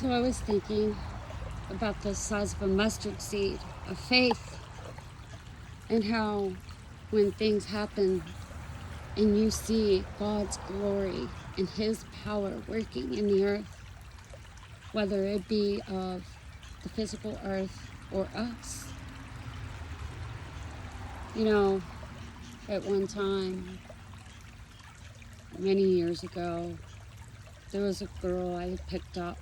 So I was thinking about the size of a mustard seed of faith, and how when things happen and you see God's glory and His power working in the earth, whether it be of the physical earth or us. You know, at one time, many years ago, there was a girl I had picked up,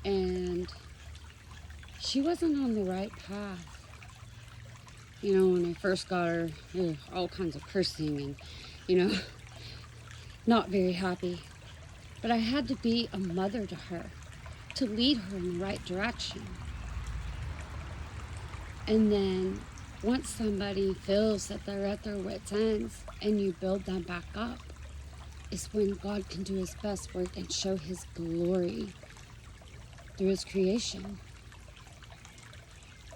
and she wasn't on the right path. You know, when I first got her, all kinds of cursing and, not very happy. But I had to be a mother to her, to lead her in the right direction. And then once somebody feels that they're at their wits' ends and you build them back up, is when God can do His best work and show His glory through His creation.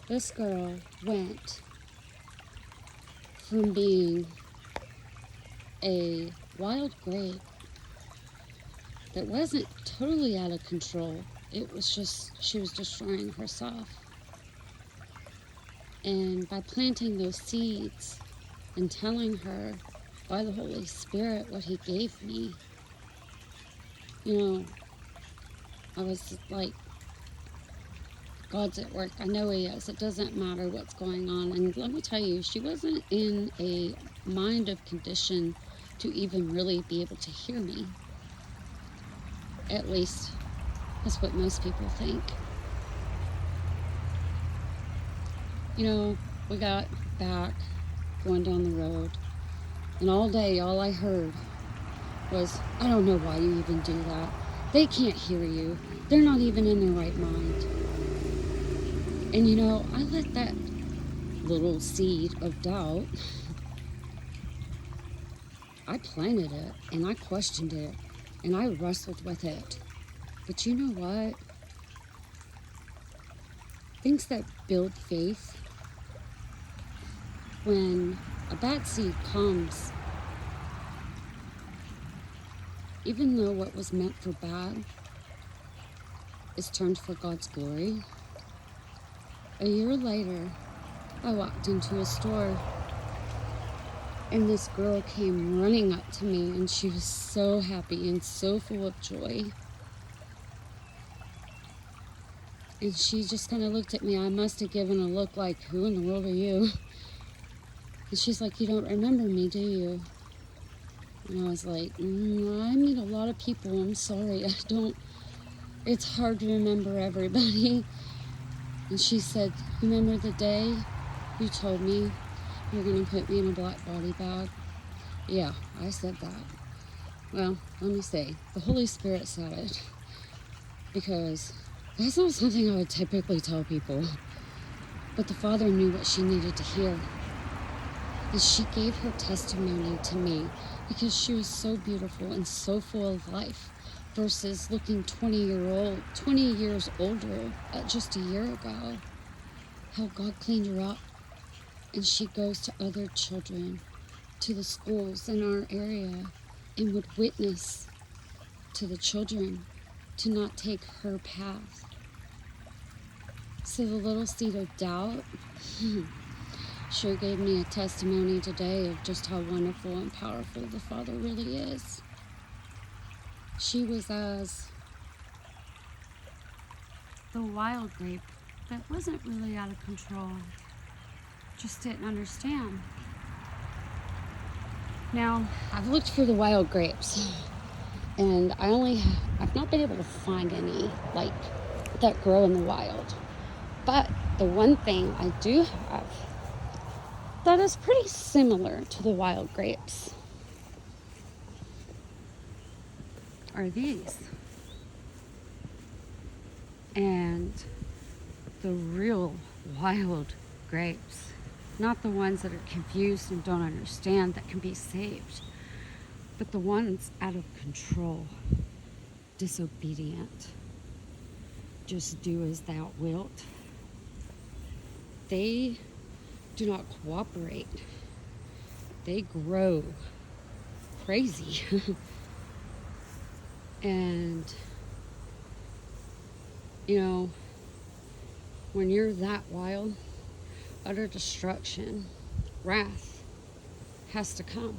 This girl went from being a wild grape that wasn't totally out of control. It was just, she was destroying herself. And by planting those seeds and telling her by the Holy Spirit what He gave me, I was like, God's at work. I know He is. It doesn't matter what's going on. And let me tell you, she wasn't in a mind of condition to even really be able to hear me. At least, that's what most people think. We got back going down the road, and all day, all I heard was, I don't know why you even do that. They can't hear you. They're not even in their right mind. And I let that little seed of doubt, I planted it, and I questioned it, and I wrestled with it. But you know what? Things that build faith, when a bad seed comes, even though what was meant for bad is turned for God's glory. A year later, I walked into a store, and this girl came running up to me, and she was so happy and so full of joy. And she just kind of looked at me. I must have given a look like, who in the world are you? And she's like, you don't remember me, do you? And I was like, I meet a lot of people. I'm sorry, I don't. It's hard to remember everybody. And she said, remember the day you told me you were going to put me in a black body bag? Yeah, I said that. Well, let me say, the Holy Spirit said it. Because that's not something I would typically tell people. But the Father knew what she needed to hear. And she gave her testimony to me because she was so beautiful and so full of life versus looking 20 years older just a year ago. How God cleaned her up, and she goes to other children, to the schools in our area, and would witness to the children to not take her path. So the little seed of doubt sure gave me a testimony today of just how wonderful and powerful the Father really is. She was as the wild grape that wasn't really out of control, just didn't understand. Now, I've looked for the wild grapes, and I've not been able to find any like that grow in the wild. But the one thing I do have that is pretty similar to the wild grapes are these. And the real wild grapes, not the ones that are confused and don't understand that can be saved, but the ones out of control, disobedient, just do as thou wilt. They do not cooperate. They grow crazy. And You know, when you're that wild, utter destruction, wrath has to come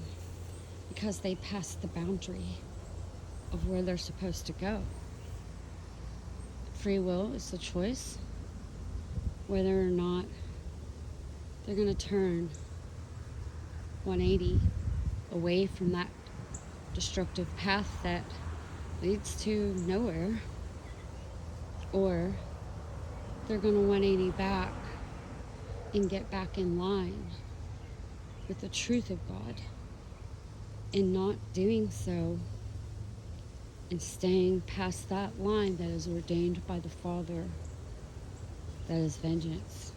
because they passed the boundary of where they're supposed to go. Free will is the choice whether or not they're going to turn 180 away from that destructive path that leads to nowhere, or they're going to 180 back and get back in line with the truth of God. In not doing so and staying past that line that is ordained by the Father, that is vengeance.